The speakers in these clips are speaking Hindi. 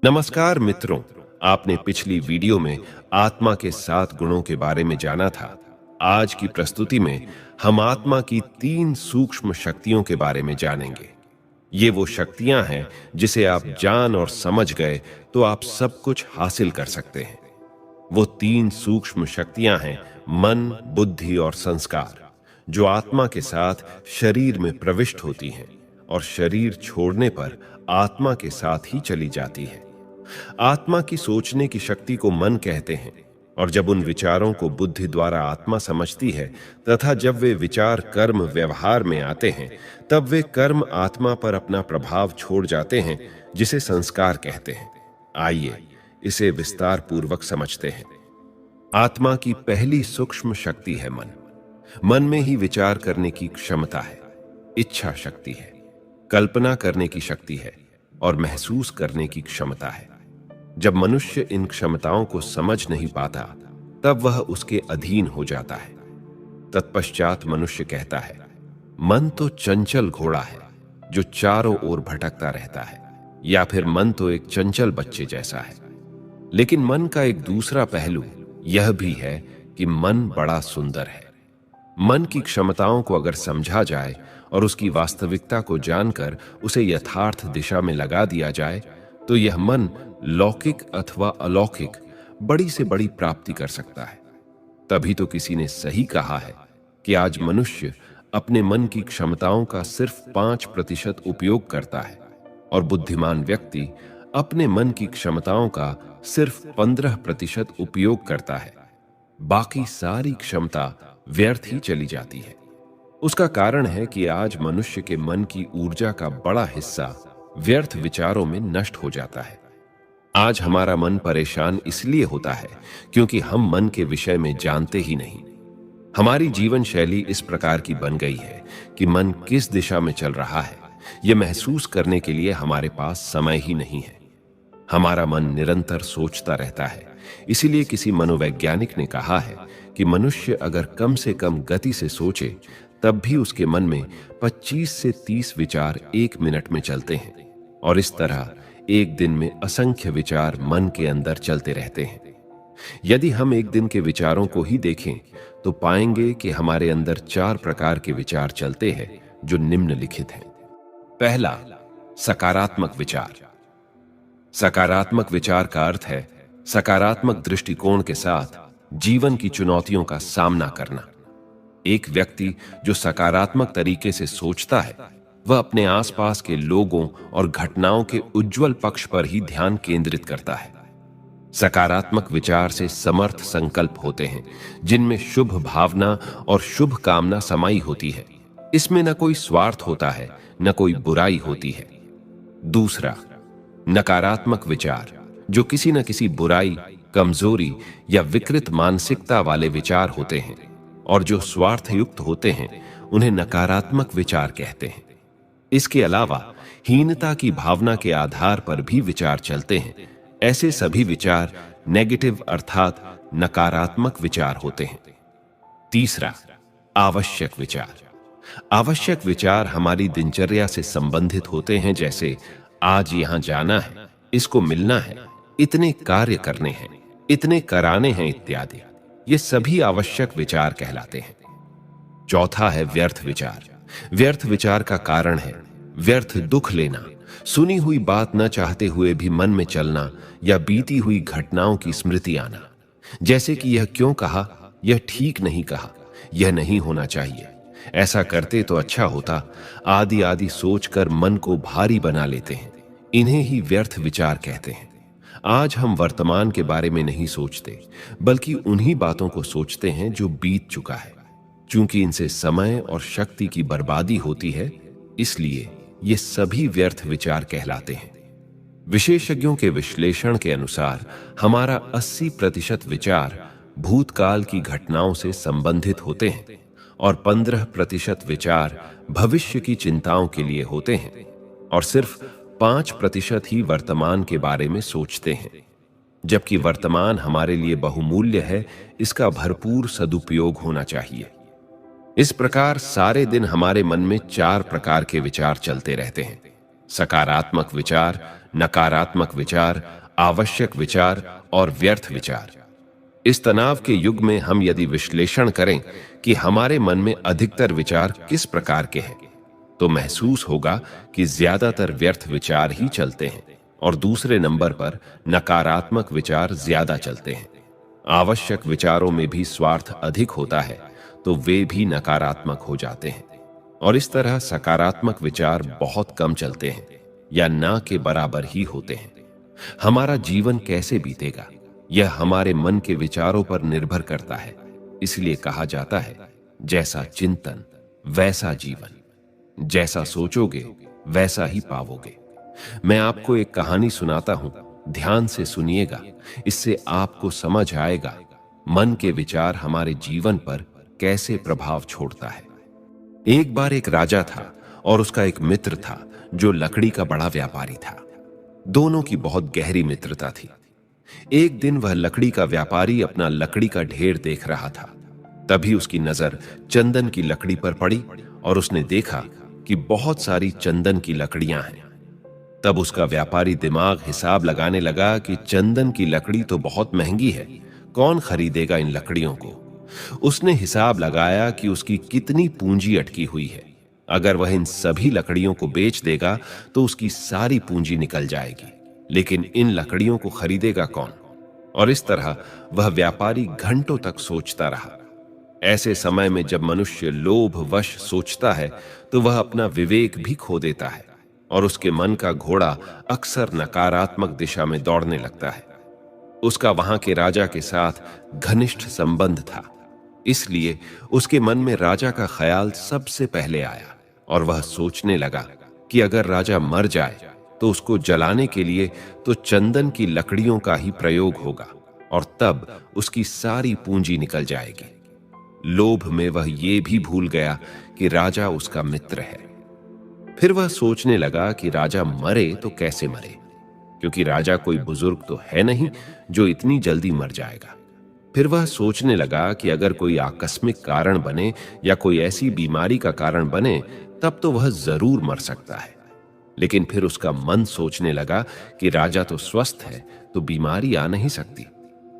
नमस्कार मित्रों, आपने पिछली वीडियो में आत्मा के 7 गुणों के बारे में जाना था। आज की प्रस्तुति में हम आत्मा की 3 सूक्ष्म शक्तियों के बारे में जानेंगे। ये वो शक्तियां हैं जिसे आप जान और समझ गए तो आप सब कुछ हासिल कर सकते हैं। वो 3 सूक्ष्म शक्तियां हैं मन, बुद्धि और संस्कार, जो आत्मा के साथ शरीर में प्रविष्ट होती हैं और शरीर छोड़ने पर आत्मा के साथ ही चली जाती है। आत्मा की सोचने की शक्ति को मन कहते हैं, और जब उन विचारों को बुद्धि द्वारा आत्मा समझती है तथा जब वे विचार कर्म व्यवहार में आते हैं, तब वे कर्म आत्मा पर अपना प्रभाव छोड़ जाते हैं, जिसे संस्कार कहते हैं। आइए इसे विस्तार पूर्वक समझते हैं। आत्मा की पहली सूक्ष्म शक्ति है मन। मन में ही विचार करने की क्षमता है, इच्छा शक्ति है, कल्पना करने की शक्ति है और महसूस करने की क्षमता है। जब मनुष्य इन क्षमताओं को समझ नहीं पाता, तब वह उसके अधीन हो जाता है। तत्पश्चात मनुष्य कहता है, मन तो चंचल घोड़ा है जो चारों ओर भटकता रहता है, या फिर मन तो एक चंचल बच्चे जैसा है। लेकिन मन का एक दूसरा पहलू यह भी है कि मन बड़ा सुंदर है। मन की क्षमताओं को अगर समझा जाए और उसकी वास्तविकता को जानकर उसे यथार्थ दिशा में लगा दिया जाए, तो यह मन लौकिक अथवा अलौकिक बड़ी से बड़ी प्राप्ति कर सकता है। तभी तो किसी ने सही कहा है कि आज मनुष्य अपने मन की क्षमताओं का सिर्फ 5% उपयोग करता है और बुद्धिमान व्यक्ति अपने मन की क्षमताओं का सिर्फ 15% उपयोग करता है। बाकी सारी क्षमता व्यर्थ ही चली जाती है। उसका कारण है कि आज मनुष्य के मन की ऊर्जा का बड़ा हिस्सा व्यर्थ विचारों में नष्ट हो जाता है। आज हमारा मन परेशान इसलिए होता है क्योंकि हम मन के विषय में जानते ही नहीं। हमारी जीवन शैली इस प्रकार की बन गई है कि मन किस दिशा में चल रहा है, यह महसूस करने के लिए हमारे पास समय ही नहीं है। हमारा मन निरंतर सोचता रहता है। इसीलिए किसी मनोवैज्ञानिक ने कहा है कि मनुष्य अगर कम से कम गति से सोचे, तब भी उसके मन में 25 से 30 विचार 1 मिनट में चलते हैं, और इस तरह एक दिन में असंख्य विचार मन के अंदर चलते रहते हैं। यदि हम एक दिन के विचारों को ही देखें तो पाएंगे कि हमारे अंदर 4 प्रकार के विचार चलते हैं, जो निम्नलिखित हैं। पहला, सकारात्मक विचार। सकारात्मक विचार का अर्थ है सकारात्मक दृष्टिकोण के साथ जीवन की चुनौतियों का सामना करना। एक व्यक्ति जो सकारात्मक तरीके से सोचता है, वह अपने आसपास के लोगों और घटनाओं के उज्जवल पक्ष पर ही ध्यान केंद्रित करता है। सकारात्मक विचार से समर्थ संकल्प होते हैं, जिनमें शुभ भावना और शुभ कामना समाई होती है। इसमें न कोई स्वार्थ होता है, न कोई बुराई होती है। दूसरा, नकारात्मक विचार, जो किसी न किसी बुराई, कमजोरी या विकृत मानसिकता वाले विचार होते हैं और जो स्वार्थयुक्त होते हैं, उन्हें नकारात्मक विचार कहते हैं। इसके अलावा हीनता की भावना के आधार पर भी विचार चलते हैं। ऐसे सभी विचार नेगेटिव अर्थात नकारात्मक विचार होते हैं। तीसरा, आवश्यक विचार। आवश्यक विचार हमारी दिनचर्या से संबंधित होते हैं, जैसे आज यहां जाना है, इसको मिलना है, इतने कार्य करने हैं, इतने कराने हैं इत्यादि। ये सभी आवश्यक विचार कहलाते हैं। चौथा है व्यर्थ विचार। व्यर्थ विचार का कारण है व्यर्थ दुख लेना, सुनी हुई बात न चाहते हुए भी मन में चलना, या बीती हुई घटनाओं की स्मृति आना, जैसे कि यह क्यों कहा, यह ठीक नहीं कहा, यह नहीं होना चाहिए, ऐसा करते तो अच्छा होता, आदि आदि सोचकर मन को भारी बना लेते हैं। इन्हें ही व्यर्थ विचार कहते हैं। आज हम वर्तमान के बारे में नहीं सोचते, बल्कि उन्हीं बातों को सोचते हैं जो बीत चुका है। चूंकि इनसे समय और शक्ति की बर्बादी होती है, इसलिए ये सभी व्यर्थ विचार कहलाते हैं। विशेषज्ञों के विश्लेषण के अनुसार हमारा 80% विचार भूतकाल की घटनाओं से संबंधित होते हैं और 15% विचार भविष्य की चिंताओं के लिए होते हैं, और सिर्फ 5% ही वर्तमान के बारे में सोचते हैं। जबकि वर्तमान हमारे लिए बहुमूल्य है, इसका भरपूर सदुपयोग होना चाहिए। इस प्रकार सारे दिन हमारे मन में 4 प्रकार के विचार चलते रहते हैं। सकारात्मक विचार, नकारात्मक विचार, आवश्यक विचार और व्यर्थ विचार। इस तनाव के युग में हम यदि विश्लेषण करें कि हमारे मन में अधिकतर विचार किस प्रकार के हैं, तो महसूस होगा कि ज्यादातर व्यर्थ विचार ही चलते हैं और दूसरे नंबर पर नकारात्मक विचार ज्यादा चलते हैं। आवश्यक विचारों में भी स्वार्थ अधिक होता है, तो वे भी नकारात्मक हो जाते हैं और इस तरह सकारात्मक विचार बहुत कम चलते हैं या ना के बराबर ही होते हैं। हमारा जीवन कैसे बीतेगा, यह हमारे मन के विचारों पर निर्भर करता है। इसलिए कहा जाता है, जैसा चिंतन वैसा जीवन, जैसा सोचोगे वैसा ही पाओगे। मैं आपको एक कहानी सुनाता हूं, ध्यान से सुनिएगा, इससे आपको समझ आएगा मन के विचार हमारे जीवन पर कैसे प्रभाव छोड़ता है। एक बार एक राजा था और उसका एक मित्र था जो लकड़ी का बड़ा व्यापारी था। दोनों की बहुत गहरी मित्रता थी। एक दिन वह लकड़ी का व्यापारी अपना लकड़ी का ढेर देख रहा था। तभी उसकी नजर चंदन की लकड़ी पर पड़ी और उसने देखा कि बहुत सारी चंदन की लकड़ियां हैं। तब उसका व्यापारी दिमाग हिसाब लगाने लगा कि चंदन की लकड़ी तो बहुत महंगी है, कौन खरीदेगा इन लकड़ियों को। उसने हिसाब लगाया कि उसकी कितनी पूंजी अटकी हुई है। अगर वह इन सभी लकड़ियों को बेच देगा तो उसकी सारी पूंजी निकल जाएगी, लेकिन इन लकड़ियों को खरीदेगा कौन। और इस तरह वह व्यापारी घंटों तक सोचता रहा। ऐसे समय में जब मनुष्य लोभवश सोचता है तो वह अपना विवेक भी खो देता है और उसके मन का घोड़ा अक्सर नकारात्मक दिशा में दौड़ने लगता है। उसका वहां के राजा के साथ घनिष्ठ संबंध था, इसलिए उसके मन में राजा का ख्याल सबसे पहले आया और वह सोचने लगा कि अगर राजा मर जाए तो उसको जलाने के लिए तो चंदन की लकड़ियों का ही प्रयोग होगा और तब उसकी सारी पूंजी निकल जाएगी। लोभ में वह ये भी भूल गया कि राजा उसका मित्र है। फिर वह सोचने लगा कि राजा मरे तो कैसे मरे, क्योंकि राजा कोई बुजुर्ग तो है नहीं जो इतनी जल्दी मर जाएगा। फिर वह सोचने लगा कि अगर कोई आकस्मिक कारण बने या कोई ऐसी बीमारी का कारण बने तब तो वह जरूर मर सकता है। लेकिन फिर उसका मन सोचने लगा कि राजा तो स्वस्थ है तो बीमारी आ नहीं सकती।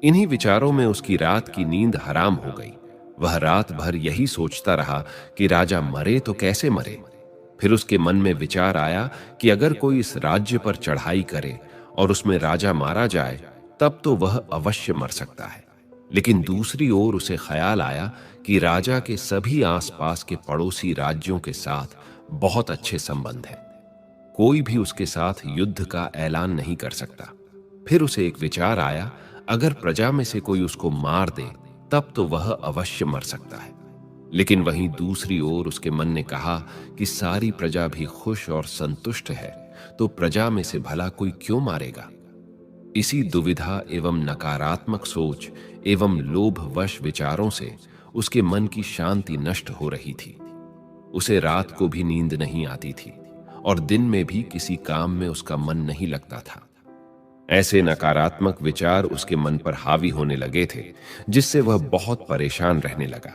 इन्हीं विचारों में उसकी रात की नींद हराम हो गई। वह रात भर यही सोचता रहा कि राजा मरे तो कैसे मरे। फिर उसके मन में विचार आया कि अगर कोई इस राज्य पर चढ़ाई करे और उसमें राजा मारा जाए तब तो वह अवश्य मर सकता है। लेकिन दूसरी ओर उसे ख्याल आया कि राजा के सभी आसपास के पड़ोसी राज्यों के साथ बहुत अच्छे संबंध हैं, कोई भी उसके साथ युद्ध का ऐलान नहीं कर सकता। फिर उसे एक विचार आया, अगर प्रजा में से कोई उसको मार दे तब तो वह अवश्य मर सकता है। लेकिन वहीं दूसरी ओर उसके मन ने कहा कि सारी प्रजा भी खुश और संतुष्ट है तो प्रजा में से भला कोई क्यों मारेगा। इसी दुविधा एवं नकारात्मक सोच एवं लोभवश विचारों से उसके मन की शांति नष्ट हो रही थी। उसे रात को भी नींद नहीं आती थी और दिन में भी किसी काम में उसका मन नहीं लगता था। ऐसे नकारात्मक विचार उसके मन पर हावी होने लगे थे, जिससे वह बहुत परेशान रहने लगा।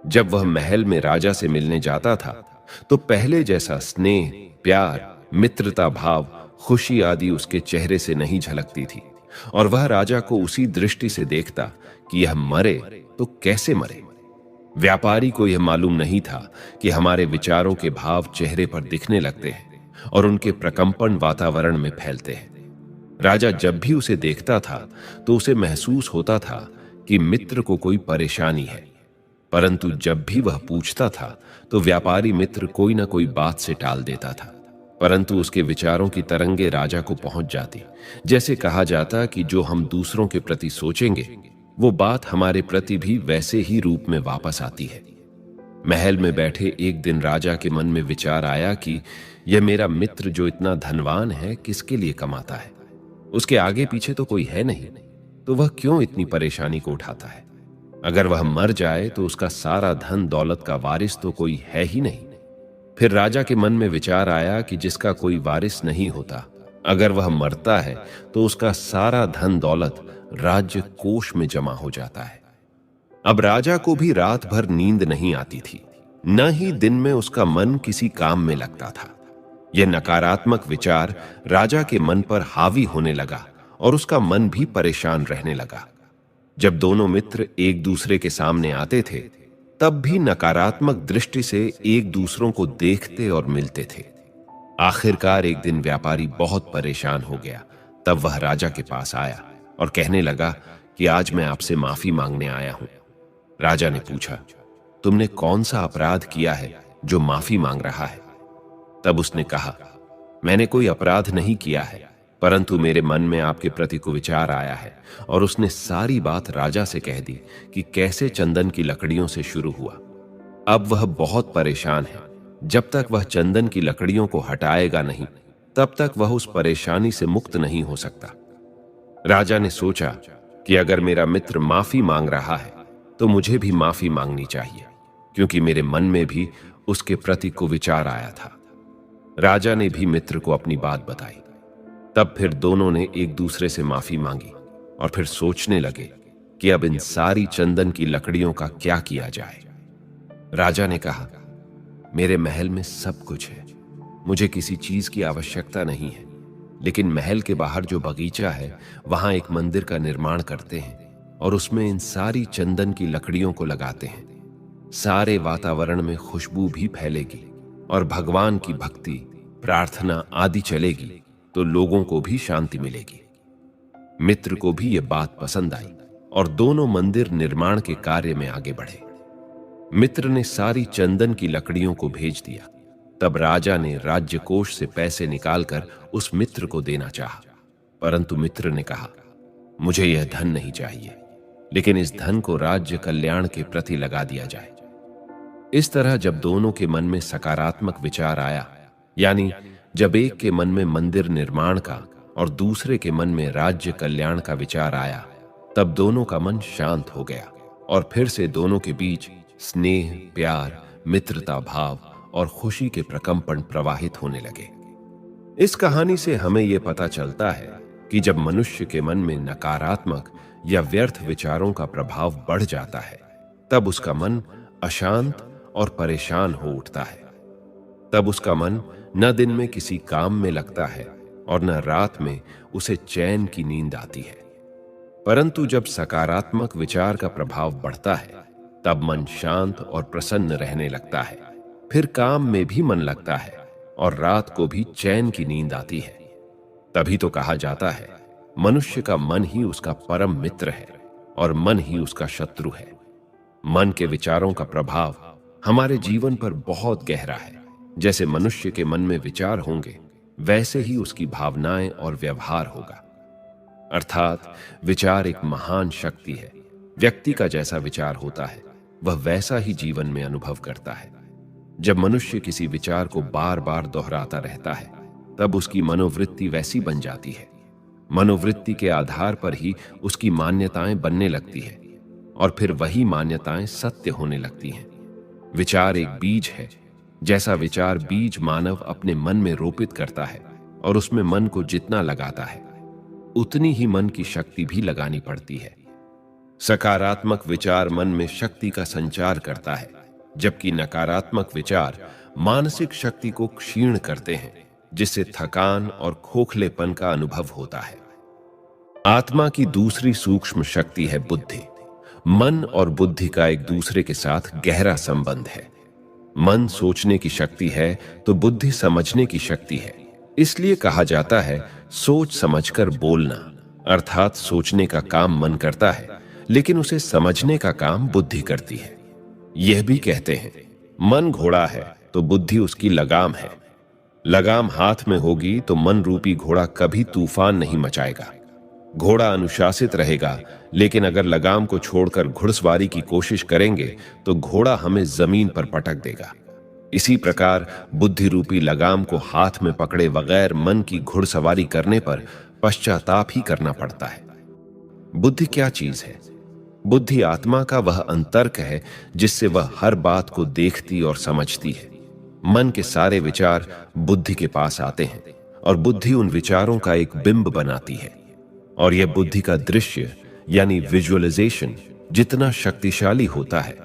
जब वह महल में राजा से मिलने जाता था तो पहले जैसा स्नेह, प्यार, मित्रता भाव, खुशी आदि उसके चेहरे से नहीं झलकती थी और वह राजा को उसी दृष्टि से देखता कि यह मरे तो कैसे मरे। व्यापारी को यह मालूम नहीं था कि हमारे विचारों के भाव चेहरे पर दिखने लगते हैं और उनके प्रकंपन वातावरण में फैलते हैं। राजा जब भी उसे देखता था तो उसे महसूस होता था कि मित्र को कोई परेशानी है, परंतु जब भी वह पूछता था तो व्यापारी मित्र कोई ना कोई बात से टाल देता था। परंतु उसके विचारों की तरंगे राजा को पहुंच जाती। जैसे कहा जाता कि जो हम दूसरों के प्रति सोचेंगे वो बात हमारे प्रति भी वैसे ही रूप में वापस आती है। महल में बैठे एक दिन राजा के मन में विचार आया कि यह मेरा मित्र जो इतना धनवान है किसके लिए कमाता है, उसके आगे पीछे तो कोई है नहीं, तो वह क्यों इतनी परेशानी को उठाता है। अगर वह मर जाए तो उसका सारा धन दौलत का वारिस तो कोई है ही नहीं। फिर राजा के मन में विचार आया कि जिसका कोई वारिस नहीं होता, अगर वह मरता है तो उसका सारा धन दौलत राज्य कोष में जमा हो जाता है। अब राजा को भी रात भर नींद नहीं आती थी, न ही दिन में उसका मन किसी काम में लगता था। यह नकारात्मक विचार राजा के मन पर हावी होने लगा और उसका मन भी परेशान रहने लगा। जब दोनों मित्र एक दूसरे के सामने आते थे, तब भी नकारात्मक दृष्टि से एक दूसरों को देखते और मिलते थे। आखिरकार एक दिन व्यापारी बहुत परेशान हो गया। तब वह राजा के पास आया और कहने लगा कि आज मैं आपसे माफी मांगने आया हूं। राजा ने पूछा, तुमने कौन सा अपराध किया है जो माफी मांग रहा है? तब उसने कहा, मैंने कोई अपराध नहीं किया है, परंतु मेरे मन में आपके प्रति कुविचार आया है। और उसने सारी बात राजा से कह दी कि कैसे चंदन की लकड़ियों से शुरू हुआ। अब वह बहुत परेशान है। जब तक वह चंदन की लकड़ियों को हटाएगा नहीं, तब तक वह उस परेशानी से मुक्त नहीं हो सकता। राजा ने सोचा कि अगर मेरा मित्र माफी मांग रहा है तो मुझे भी माफी मांगनी चाहिए, क्योंकि मेरे मन में भी उसके प्रति कुविचार आया था। राजा ने भी मित्र को अपनी बात बताई। तब फिर दोनों ने एक दूसरे से माफी मांगी और फिर सोचने लगे कि अब इन सारी चंदन की लकड़ियों का क्या किया जाए। राजा ने कहा, मेरे महल में सब कुछ है, मुझे किसी चीज की आवश्यकता नहीं है, लेकिन महल के बाहर जो बगीचा है वहां एक मंदिर का निर्माण करते हैं और उसमें इन सारी चंदन की लकड़ियों को लगाते हैं। सारे वातावरण में खुशबू भी फैलेगी और भगवान की भक्ति, प्रार्थना आदि चलेगी तो लोगों को भी शांति मिलेगी। मित्र को भी यह बात पसंद आई और दोनों मंदिर निर्माण के कार्य में आगे बढ़े। मित्र ने सारी चंदन की लकड़ियों को भेज दिया। तब राजा ने राज्य कोष से पैसे निकालकर उस मित्र को देना चाहा, परंतु मित्र ने कहा, मुझे यह धन नहीं चाहिए, लेकिन इस धन को राज्य कल्याण के प्रति लगा दिया जाए। इस तरह जब दोनों के मन में सकारात्मक विचार आया, यानी जब एक के मन में मंदिर निर्माण का और दूसरे के मन में राज्य कल्याण का विचार आया, तब दोनों का मन शांत हो गया और फिर से दोनों के बीच स्नेह, प्यार, मित्रता भाव और खुशी के प्रकंपन प्रवाहित होने लगे। इस कहानी से हमें यह पता चलता है कि जब मनुष्य के मन में नकारात्मक या व्यर्थ विचारों का प्रभाव बढ़ जाता है, तब उसका मन अशांत और परेशान हो उठता है। तब उसका मन न दिन में किसी काम में लगता है और न रात में उसे चैन की नींद आती है। परंतु जब सकारात्मक विचार का प्रभाव बढ़ता है, तब मन शांत और प्रसन्न रहने लगता है। फिर काम में भी मन लगता है और रात को भी चैन की नींद आती है। तभी तो कहा जाता है, मनुष्य का मन ही उसका परम मित्र है और मन ही उसका शत्रु है। मन के विचारों का प्रभाव हमारे जीवन पर बहुत गहरा है। जैसे मनुष्य के मन में विचार होंगे, वैसे ही उसकी भावनाएं और व्यवहार होगा। अर्थात विचार एक महान शक्ति है। व्यक्ति का जैसा विचार होता है, वह वैसा ही जीवन में अनुभव करता है। जब मनुष्य किसी विचार को बार बार दोहराता रहता है, तब उसकी मनोवृत्ति वैसी बन जाती है। मनोवृत्ति के आधार पर ही उसकी मान्यताएं बनने लगती है और फिर वही मान्यताएं सत्य होने लगती हैं। विचार एक बीज है। जैसा विचार बीज मानव अपने मन में रोपित करता है और उसमें मन को जितना लगाता है, उतनी ही मन की शक्ति भी लगानी पड़ती है। सकारात्मक विचार मन में शक्ति का संचार करता है, जबकि नकारात्मक विचार मानसिक शक्ति को क्षीण करते हैं, जिससे थकान और खोखलेपन का अनुभव होता है। आत्मा की दूसरी सूक्ष्म शक्ति है बुद्धि। मन और बुद्धि का एक दूसरे के साथ गहरा संबंध है। मन सोचने की शक्ति है तो बुद्धि समझने की शक्ति है। इसलिए कहा जाता है, सोच समझकर बोलना। अर्थात सोचने का काम मन करता है, लेकिन उसे समझने का काम बुद्धि करती है। यह भी कहते हैं, मन घोड़ा है तो बुद्धि उसकी लगाम है। लगाम हाथ में होगी तो मन रूपी घोड़ा कभी तूफान नहीं मचाएगा। घोड़ा अनुशासित रहेगा, लेकिन अगर लगाम को छोड़कर घुड़सवारी की कोशिश करेंगे तो घोड़ा हमें जमीन पर पटक देगा। इसी प्रकार बुद्धि रूपी लगाम को हाथ में पकड़े बगैर मन की घुड़सवारी करने पर पश्चाताप ही करना पड़ता है। बुद्धि क्या चीज है? बुद्धि आत्मा का वह अंतर्क है जिससे वह हर बात को देखती और समझती है। मन के सारे विचार बुद्धि के पास आते हैं और बुद्धि उन विचारों का एक बिंब बनाती है, और यह बुद्धि का दृश्य यानी विजुअलाइजेशन जितना शक्तिशाली होता है,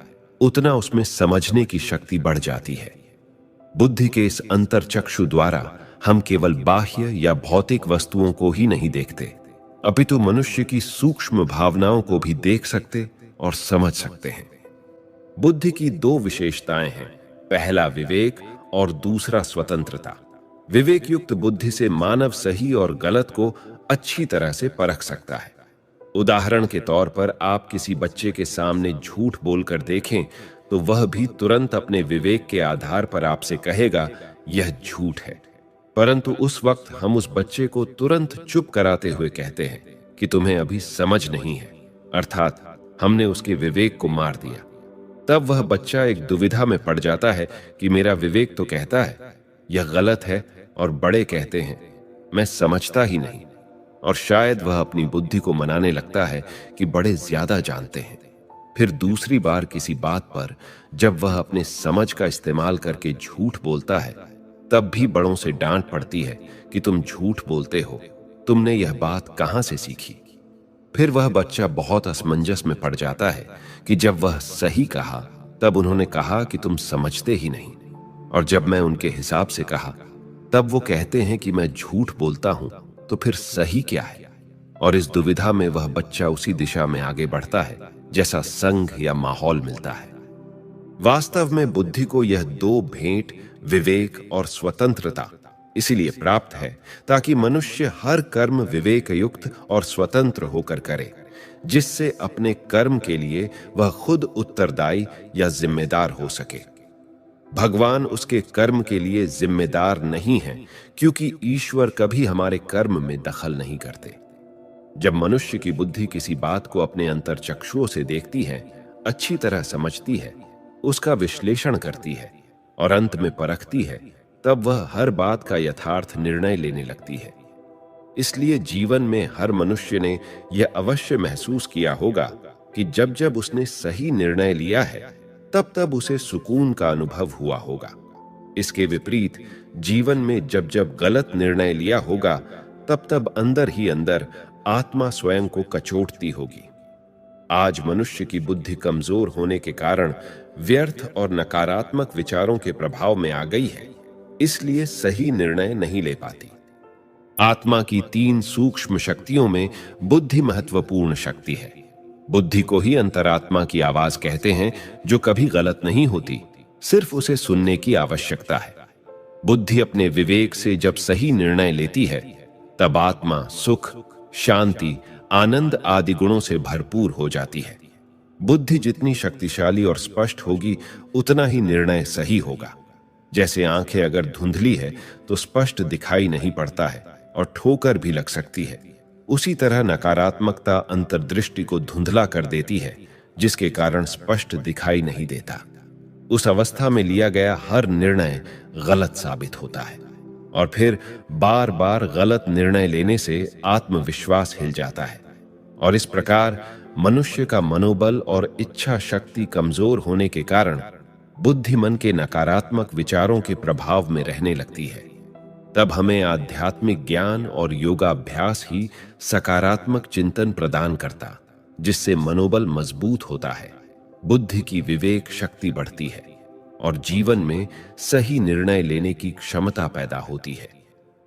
उतना उसमें समझने की शक्ति बढ़ जाती है। बुद्धि के इस अंतर चक्षु द्वारा हम केवल बाह्य या भौतिक वस्तुओं को ही नहीं देखते, अपितु मनुष्य की सूक्ष्म भावनाओं को भी देख सकते और समझ सकते हैं। बुद्धि की दो विशेषताएं हैं, पहला विवेक और दूसरा स्वतंत्रता। विवेक युक्त बुद्धि से मानव सही और गलत को अच्छी तरह से परख सकता है। उदाहरण के तौर पर आप किसी बच्चे के सामने झूठ बोलकर देखें तो वह भी तुरंत अपने विवेक के आधार पर आपसे कहेगा यह झूठ है, परंतु उस वक्त हम उस बच्चे को तुरंत चुप कराते हुए कहते हैं कि तुम्हें अभी समझ नहीं है, अर्थात हमने उसके विवेक को मार दिया। तब वह बच्चा एक दुविधा में पड़ जाता है कि मेरा विवेक तो कहता है यह गलत है और बड़े कहते हैं मैं समझता ही नहीं, और शायद वह अपनी बुद्धि को मनाने लगता है कि बड़े ज्यादा जानते हैं। फिर दूसरी बार किसी बात पर जब वह अपने समझ का इस्तेमाल करके झूठ बोलता है, तब भी बड़ों से डांट पड़ती है कि तुम झूठ बोलते हो, तुमने यह बात कहां से सीखी। फिर वह बच्चा बहुत असमंजस में पड़ जाता है कि जब वह सही कहा तब उन्होंने कहा कि तुम समझते ही नहीं, और जब मैं उनके हिसाब से कहा तब वो कहते हैं कि मैं झूठ बोलता हूं, तो फिर सही क्या है। और इस दुविधा में वह बच्चा उसी दिशा में आगे बढ़ता है जैसा संग या माहौल मिलता है। वास्तव में बुद्धि को यह दो भेंट, विवेक और स्वतंत्रता, इसीलिए प्राप्त है ताकि मनुष्य हर कर्म विवेक युक्त और स्वतंत्र होकर करे, जिससे अपने कर्म के लिए वह खुद उत्तरदायी या जिम्मेदार हो सके। भगवान उसके कर्म के लिए जिम्मेदार नहीं है, क्योंकि ईश्वर कभी हमारे कर्म में दखल नहीं करते। जब मनुष्य की बुद्धि किसी बात को अपने अंतर चक्षुओं से देखती है, अच्छी तरह समझती है, उसका विश्लेषण करती है और अंत में परखती है, तब वह हर बात का यथार्थ निर्णय लेने लगती है। इसलिए जीवन में हर मनुष्य ने यह अवश्य महसूस किया होगा कि जब जब उसने सही निर्णय लिया है तब तब उसे सुकून का अनुभव हुआ होगा। इसके विपरीत जीवन में जब जब गलत निर्णय लिया होगा तब तब अंदर ही अंदर आत्मा स्वयं को कचोटती होगी। आज मनुष्य की बुद्धि कमजोर होने के कारण व्यर्थ और नकारात्मक विचारों के प्रभाव में आ गई है, इसलिए सही निर्णय नहीं ले पाती। आत्मा की तीन सूक्ष्म शक्तियों में बुद्धि महत्वपूर्ण शक्ति है। बुद्धि को ही अंतरात्मा की आवाज कहते हैं, जो कभी गलत नहीं होती, सिर्फ उसे सुनने की आवश्यकता है। बुद्धि अपने विवेक से जब सही निर्णय लेती है, तब आत्मा सुख, शांति, आनंद आदि गुणों से भरपूर हो जाती है। बुद्धि जितनी शक्तिशाली और स्पष्ट होगी, उतना ही निर्णय सही होगा। जैसे आंखें अगर धुंधली है तो स्पष्ट दिखाई नहीं पड़ता है और ठोकर भी लग सकती है, उसी तरह नकारात्मकता अंतर्दृष्टि को धुंधला कर देती है, जिसके कारण स्पष्ट दिखाई नहीं देता। उस अवस्था में लिया गया हर निर्णय गलत साबित होता है, और फिर बार बार गलत निर्णय लेने से आत्मविश्वास हिल जाता है, और इस प्रकार मनुष्य का मनोबल और इच्छा शक्ति कमजोर होने के कारण बुद्धि मन के नकारात्मक विचारों के प्रभाव में रहने लगती है। तब हमें आध्यात्मिक ज्ञान और योगाभ्यास ही सकारात्मक चिंतन प्रदान करता, जिससे मनोबल मजबूत होता है, बुद्धि की विवेक शक्ति बढ़ती है और जीवन में सही निर्णय लेने की क्षमता पैदा होती है।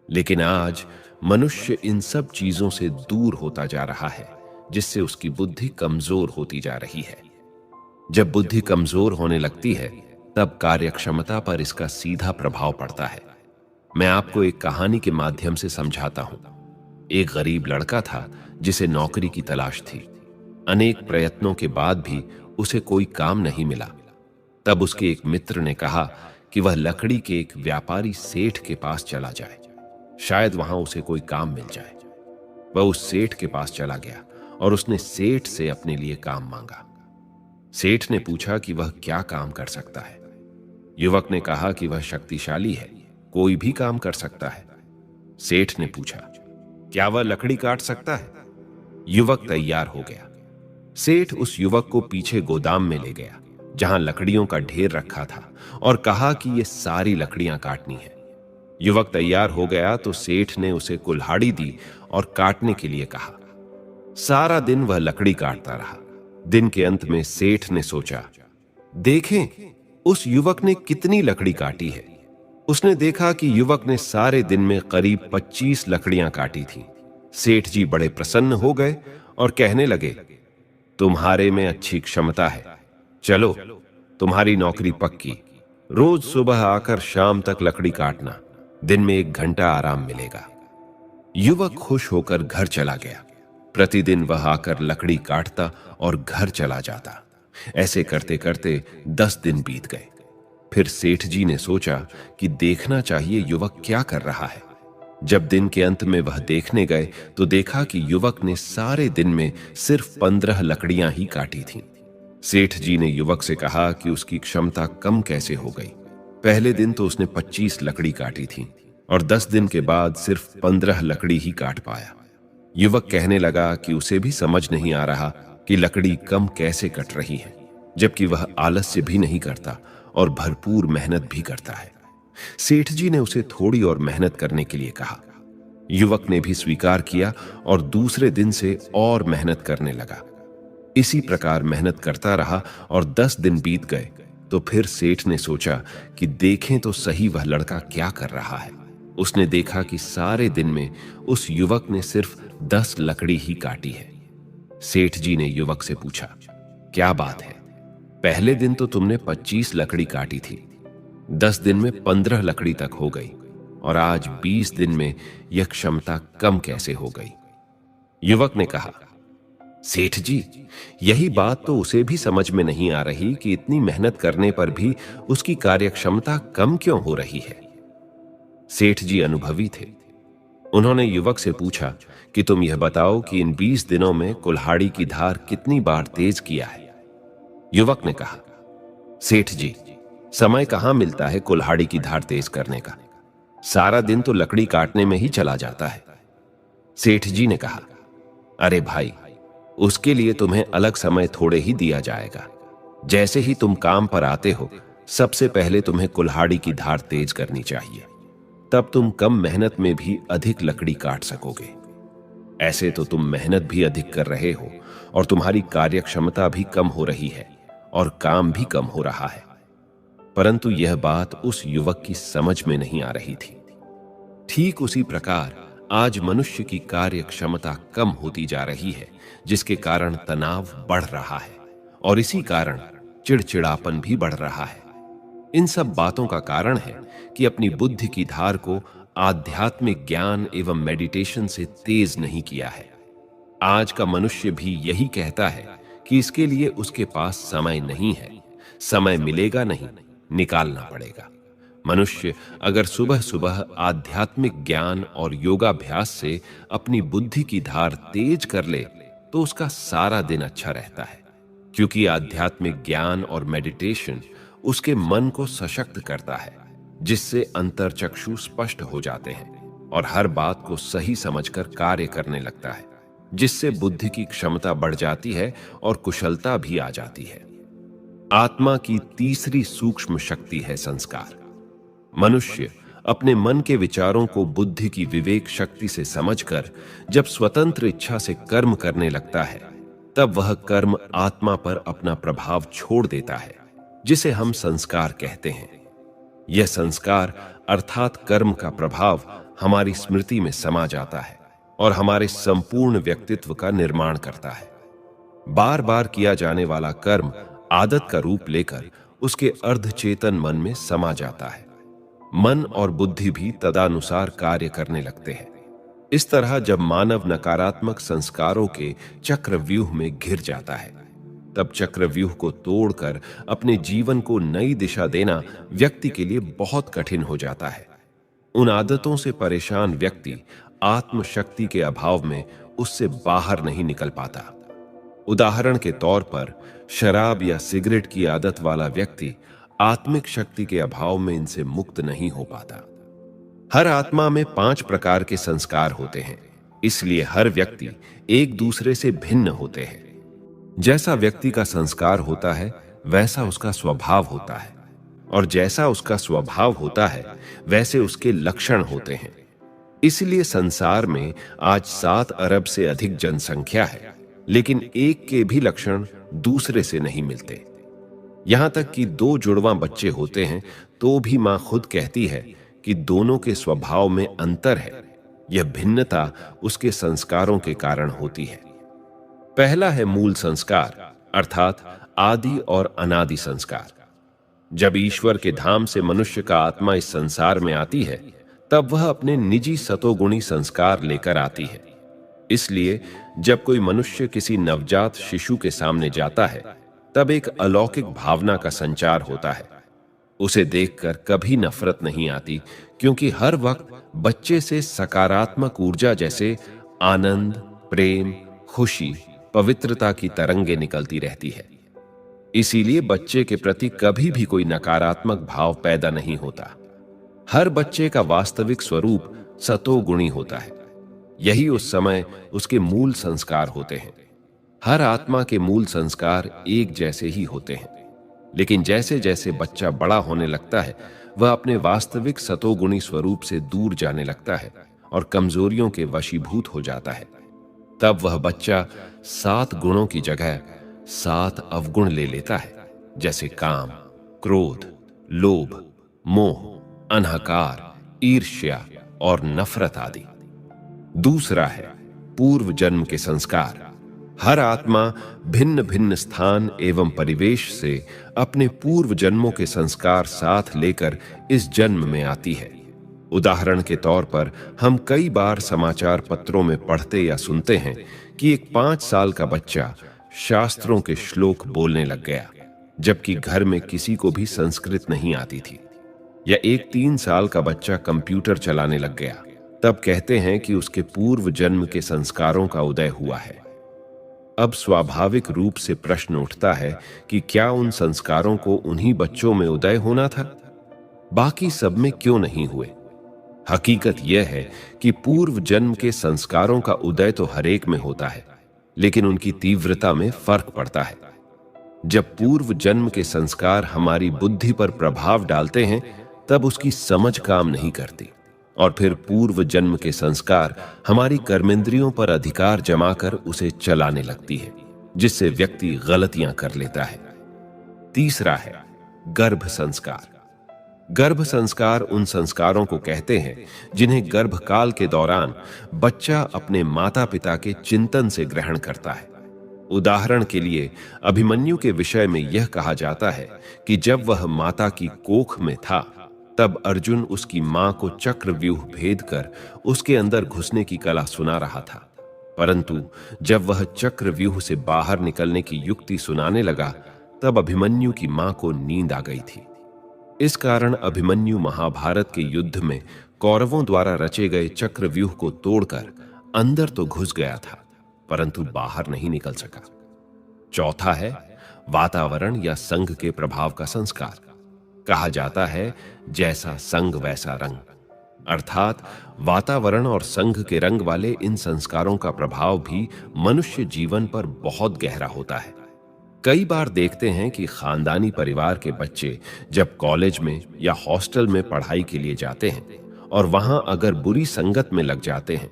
लेकिन आज मनुष्य इन सब चीजों से दूर होता जा रहा है, जिससे उसकी बुद्धि कमजोर होती जा रही है। जब बुद्धि कमजोर होने लगती है, तब कार्यक्षमता पर इसका सीधा प्रभाव पड़ता है। मैं आपको एक कहानी के माध्यम से समझाता हूं। एक गरीब लड़का था जिसे नौकरी की तलाश थी। अनेक प्रयत्नों के बाद भी उसे कोई काम नहीं मिला। तब उसके एक मित्र ने कहा कि वह लकड़ी के एक व्यापारी सेठ के पास चला जाए, शायद वहां उसे कोई काम मिल जाए। वह उस सेठ के पास चला गया और उसने सेठ से अपने लिए काम मांगा। सेठ ने पूछा कि वह क्या काम कर सकता है। युवक ने कहा कि वह शक्तिशाली है, कोई भी काम कर सकता है। सेठ ने पूछा, क्या वह लकड़ी काट सकता है? युवक तैयार हो गया। सेठ उस युवक को पीछे गोदाम में ले गया, जहां लकड़ियों का ढेर रखा था, और कहा कि ये सारी लकड़ियां काटनी है। युवक तैयार हो गया तो सेठ ने उसे कुल्हाड़ी दी और काटने के लिए कहा। सारा दिन वह लकड़ी काटता रहा। दिन के अंत में सेठ ने सोचा, देखें उस युवक ने कितनी लकड़ी काटी है, उसने देखा कि युवक ने सारे दिन में करीब 25 लकड़ियां काटी थीं। सेठ जी बड़े प्रसन्न हो गए और कहने लगे, तुम्हारे में अच्छी क्षमता है। चलो, तुम्हारी नौकरी पक्की। रोज सुबह आकर शाम तक लकड़ी काटना। दिन में 1 घंटा आराम मिलेगा। युवक खुश होकर घर चला गया। प्रतिदिन वह आकर लकड़ी काटता और घर चला जाता। ऐसे करते करते 10 दिन बीत गए। फिर सेठ जी ने सोचा कि देखना चाहिए युवक क्या कर रहा है। जब दिन के अंत में वह देखने गए तो देखा कि युवक ने सारे दिन में सिर्फ 15 लकड़ियां ही काटी थीं। सेठ जी ने युवक से कहा कि उसकी क्षमता कम कैसे हो गई। पहले दिन तो उसने 25 लकड़ी काटी थी और 10 दिन के बाद सिर्फ 15 लकड़ी ही काट पाया। युवक कहने लगा कि उसे भी समझ नहीं आ रहा कि लकड़ी कम कैसे कट रही है, जबकि वह आलस्य भी नहीं करता और भरपूर मेहनत भी करता है। सेठ जी ने उसे थोड़ी और मेहनत करने के लिए कहा। युवक ने भी स्वीकार किया और दूसरे दिन से और मेहनत करने लगा। इसी प्रकार मेहनत करता रहा और 10 दिन बीत गए तो फिर सेठ ने सोचा कि देखें तो सही वह लड़का क्या कर रहा है। उसने देखा कि सारे दिन में उस युवक ने सिर्फ 10 लकड़ी ही काटी है। सेठ जी ने युवक से पूछा, क्या बात है? पहले दिन तो तुमने 25 लकड़ी काटी थी, 10 दिन में 15 लकड़ी तक हो गई और आज 20 दिन में यह क्षमता कम कैसे हो गई? युवक ने कहा, सेठ जी, यही बात तो उसे भी समझ में नहीं आ रही कि इतनी मेहनत करने पर भी उसकी कार्यक्षमता कम क्यों हो रही है। सेठ जी अनुभवी थे। उन्होंने युवक से पूछा कि तुम यह बताओ कि इन 20 दिनों में कुल्हाड़ी की धार कितनी बार तेज किया है। युवक ने कहा, सेठ जी, समय कहां मिलता है कुल्हाड़ी की धार तेज करने का। सारा दिन तो लकड़ी काटने में ही चला जाता है। सेठ जी ने कहा, अरे भाई, उसके लिए तुम्हें अलग समय थोड़े ही दिया जाएगा। जैसे ही तुम काम पर आते हो, सबसे पहले तुम्हें कुल्हाड़ी की धार तेज करनी चाहिए। तब तुम कम मेहनत में भी अधिक लकड़ी काट सकोगे। ऐसे तो तुम मेहनत भी अधिक कर रहे हो और तुम्हारी कार्यक्षमता भी कम हो रही है और काम भी कम हो रहा है। परंतु यह बात उस युवक की समझ में नहीं आ रही थी। ठीक उसी प्रकार आज मनुष्य की कार्य क्षमता कम होती जा रही है, जिसके कारण तनाव बढ़ रहा है और इसी कारण चिड़चिड़ापन भी बढ़ रहा है। इन सब बातों का कारण है कि अपनी बुद्धि की धार को आध्यात्मिक ज्ञान एवं मेडिटेशन से तेज नहीं किया है। आज का मनुष्य भी यही कहता है कि इसके लिए उसके पास समय नहीं है। समय मिलेगा नहीं, निकालना पड़ेगा। मनुष्य अगर सुबह सुबह आध्यात्मिक ज्ञान और योगाभ्यास से अपनी बुद्धि की धार तेज कर ले तो उसका सारा दिन अच्छा रहता है, क्योंकि आध्यात्मिक ज्ञान और मेडिटेशन उसके मन को सशक्त करता है, जिससे अंतर्चक्षु स्पष्ट हो जाते हैं और हर बात को सही समझकर कार्य करने लगता है, जिससे बुद्धि की क्षमता बढ़ जाती है और कुशलता भी आ जाती है। आत्मा की तीसरी सूक्ष्म शक्ति है संस्कार। मनुष्य अपने मन के विचारों को बुद्धि की विवेक शक्ति से समझकर जब स्वतंत्र इच्छा से कर्म करने लगता है, तब वह कर्म आत्मा पर अपना प्रभाव छोड़ देता है, जिसे हम संस्कार कहते हैं। यह संस्कार अर्थात कर्म का प्रभाव हमारी स्मृति में समा जाता है और हमारे संपूर्ण व्यक्तित्व का निर्माण करता है। बार बार किया जाने वाला कर्म आदत का रूप लेकर उसके अर्धचेतन मन में समा जाता है। मन और बुद्धि भी तदानुसार कार्य करने लगते हैं। इस तरह जब मानव नकारात्मक संस्कारों के चक्रव्यूह में घिर जाता है, तब चक्रव्यूह को तोड़कर अपने जीवन को नई दिशा देना व्यक्ति के लिए बहुत कठिन हो जाता है। उन आदतों से परेशान व्यक्ति आत्मशक्ति के अभाव में उससे बाहर नहीं निकल पाता। उदाहरण के तौर पर शराब या सिगरेट की आदत वाला व्यक्ति आत्मिक शक्ति के अभाव में इनसे मुक्त नहीं हो पाता। हर आत्मा में 5 प्रकार के संस्कार होते हैं, इसलिए हर व्यक्ति एक दूसरे से भिन्न होते हैं। जैसा व्यक्ति का संस्कार होता है, वैसा उसका स्वभाव होता है, और जैसा उसका स्वभाव होता है, वैसे उसके लक्षण होते हैं। इसलिए संसार में आज 7 अरब से अधिक जनसंख्या है, लेकिन एक के भी लक्षण दूसरे से नहीं मिलते। यहां तक कि 2 जुड़वां बच्चे होते हैं तो भी मां खुद कहती है कि दोनों के स्वभाव में अंतर है। यह भिन्नता उसके संस्कारों के कारण होती है। पहला है मूल संस्कार, अर्थात आदि और अनादि संस्कार। जब ईश्वर के धाम से मनुष्य का आत्मा इस संसार में आती है, तब वह अपने निजी सतोगुणी संस्कार लेकर आती है। इसलिए जब कोई मनुष्य किसी नवजात शिशु के सामने जाता है, तब एक अलौकिक भावना का संचार होता है। उसे देखकर कभी नफरत नहीं आती, क्योंकि हर वक्त बच्चे से सकारात्मक ऊर्जा जैसे आनंद, प्रेम, खुशी, पवित्रता की तरंगे निकलती रहती है। इसीलिए बच्चे के प्रति कभी भी कोई नकारात्मक भाव पैदा नहीं होता। हर बच्चे का वास्तविक स्वरूप सतोगुणी होता है। यही उस समय उसके मूल संस्कार होते हैं। हर आत्मा के मूल संस्कार एक जैसे ही होते हैं, लेकिन जैसे जैसे बच्चा बड़ा होने लगता है, वह अपने वास्तविक सतोगुणी स्वरूप से दूर जाने लगता है और कमजोरियों के वशीभूत हो जाता है। तब वह बच्चा 7 गुणों की जगह 7 अवगुण ले लेता है, जैसे काम, क्रोध, लोभ, मोह, अहंकार, ईर्ष्या और नफरत आदि। दूसरा है पूर्व जन्म के संस्कार। हर आत्मा भिन्न भिन्न स्थान एवं परिवेश से अपने पूर्व जन्मों के संस्कार साथ लेकर इस जन्म में आती है। उदाहरण के तौर पर हम कई बार समाचार पत्रों में पढ़ते या सुनते हैं कि एक 5 साल का बच्चा शास्त्रों के श्लोक बोलने लग गया, जबकि घर में किसी को भी संस्कृत नहीं आती थी। या एक 3 साल का बच्चा कंप्यूटर चलाने लग गया, तब कहते हैं कि उसके पूर्व जन्म के संस्कारों का उदय हुआ है। अब स्वाभाविक रूप से प्रश्न उठता है कि क्या उन संस्कारों को उन्हीं बच्चों में उदय होना था? बाकी सब में क्यों नहीं हुए? हकीकत यह है कि पूर्व जन्म के संस्कारों का उदय तो हरेक में होता है, लेकिन उनकी तीव्रता में फर्क पड़ता है। जब पूर्व जन्म के संस्कार हमारी बुद्धि पर प्रभाव डालते हैं, तब उसकी समझ काम नहीं करती, और फिर पूर्व जन्म के संस्कार हमारी कर्मेंद्रियों पर अधिकार जमाकर उसे चलाने लगती है, जिससे व्यक्ति गलतियां कर लेता है। तीसरा है गर्भ संस्कार। गर्भ संस्कार उन संस्कारों को कहते हैं जिन्हें गर्भकाल के दौरान बच्चा अपने माता पिता के चिंतन से ग्रहण करता है। उदाहरण के लिए अभिमन्यु के विषय में यह कहा जाता है कि जब वह माता की कोख में था, तब अर्जुन उसकी मां को चक्रव्यूह भेद कर उसके अंदर घुसने की कला सुना रहा था, परंतु जब वह चक्रव्यूह से बाहर निकलने की युक्ति सुनाने लगा, तब अभिमन्यु की मां को नींद आ गई थी। इस कारण अभिमन्यु महाभारत के युद्ध में कौरवों द्वारा रचे गए चक्रव्यूह को तोड़कर अंदर तो घुस गया था, परंतु बाहर नहीं निकल सका। चौथा है वातावरण या संग के प्रभाव का संस्कार। कहा जाता है जैसा संग वैसा रंग, अर्थात वातावरण और संग के रंग वाले इन संस्कारों का प्रभाव भी मनुष्य जीवन पर बहुत गहरा होता है। कई बार देखते हैं कि खानदानी परिवार के बच्चे जब कॉलेज में या हॉस्टल में पढ़ाई के लिए जाते हैं और वहां अगर बुरी संगत में लग जाते हैं,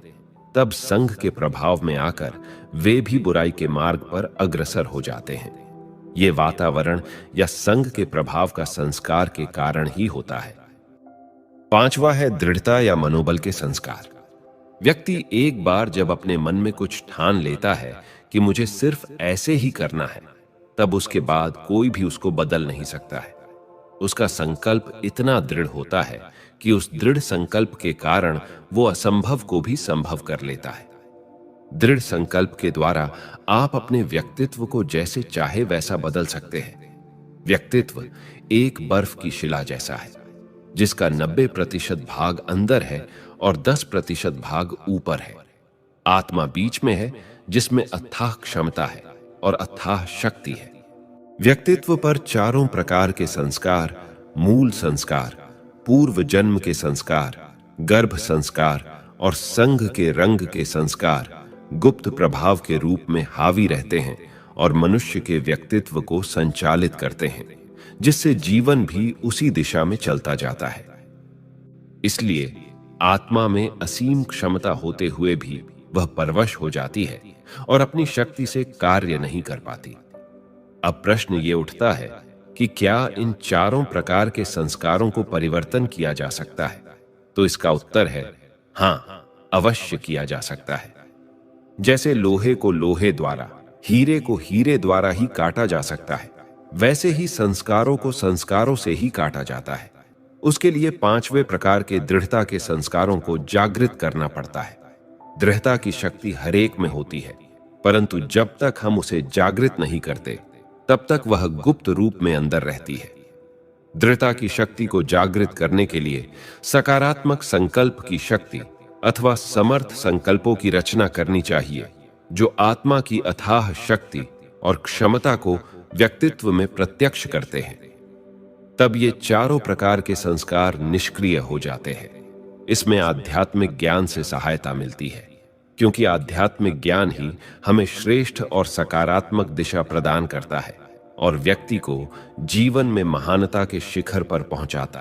तब संग के प्रभाव में आकर वे भी बुराई के मार्ग पर अग्रसर हो जाते हैं। ये वातावरण या संग के प्रभाव का संस्कार के कारण ही होता है। पांचवा है दृढ़ता या मनोबल के संस्कार। व्यक्ति एक बार जब अपने मन में कुछ ठान लेता है कि मुझे सिर्फ ऐसे ही करना है, तब उसके बाद कोई भी उसको बदल नहीं सकता है। उसका संकल्प इतना दृढ़ होता है कि उस दृढ़ संकल्प के कारण वो असंभव को भी संभव कर लेता है। दृढ़ संकल्प के द्वारा आप अपने व्यक्तित्व को जैसे चाहे वैसा बदल सकते हैं। व्यक्तित्व एक बर्फ की शिला जैसा है, जिसका 90% भाग अंदर है और 10% भाग ऊपर है। आत्मा बीच में है, जिसमें अथाह क्षमता है और अथाह शक्ति है। व्यक्तित्व पर चारों प्रकार के संस्कार, मूल संस्कार, पूर्व जन्म के संस्कार, गर्भ संस्कार और संग के रंग के संस्कार गुप्त प्रभाव के रूप में हावी रहते हैं और मनुष्य के व्यक्तित्व को संचालित करते हैं, जिससे जीवन भी उसी दिशा में चलता जाता है। इसलिए आत्मा में असीम क्षमता होते हुए भी वह परवश हो जाती है और अपनी शक्ति से कार्य नहीं कर पाती। अब प्रश्न ये उठता है कि क्या इन चारों प्रकार के संस्कारों को परिवर्तन किया जा सकता है? तो इसका उत्तर है हाँ, अवश्य किया जा सकता है। जैसे लोहे को लोहे द्वारा, हीरे को हीरे द्वारा ही काटा जा सकता है, वैसे ही संस्कारों को संस्कारों से ही काटा जाता है। उसके लिए पांचवें प्रकार के दृढ़ता के संस्कारों को जागृत करना पड़ता है। दृढ़ता की शक्ति हरेक में होती है, परंतु जब तक हम उसे जागृत नहीं करते, तब तक वह गुप्त रूप में अंदर रहती है। दृढ़ता की शक्ति को जागृत करने के लिए सकारात्मक संकल्प की शक्ति अथवा समर्थ संकल्पों की रचना करनी चाहिए, जो आत्मा की अथाह शक्ति और क्षमता को व्यक्तित्व में प्रत्यक्ष करते हैं। तब ये चारों प्रकार के संस्कार निष्क्रिय हो जाते हैं। इसमें आध्यात्मिक ज्ञान से सहायता मिलती है, क्योंकि आध्यात्मिक ज्ञान ही हमें श्रेष्ठ और सकारात्मक दिशा प्रदान करता है और व्यक्ति को जीवन में महानता के शिखर पर पहुंचाता है।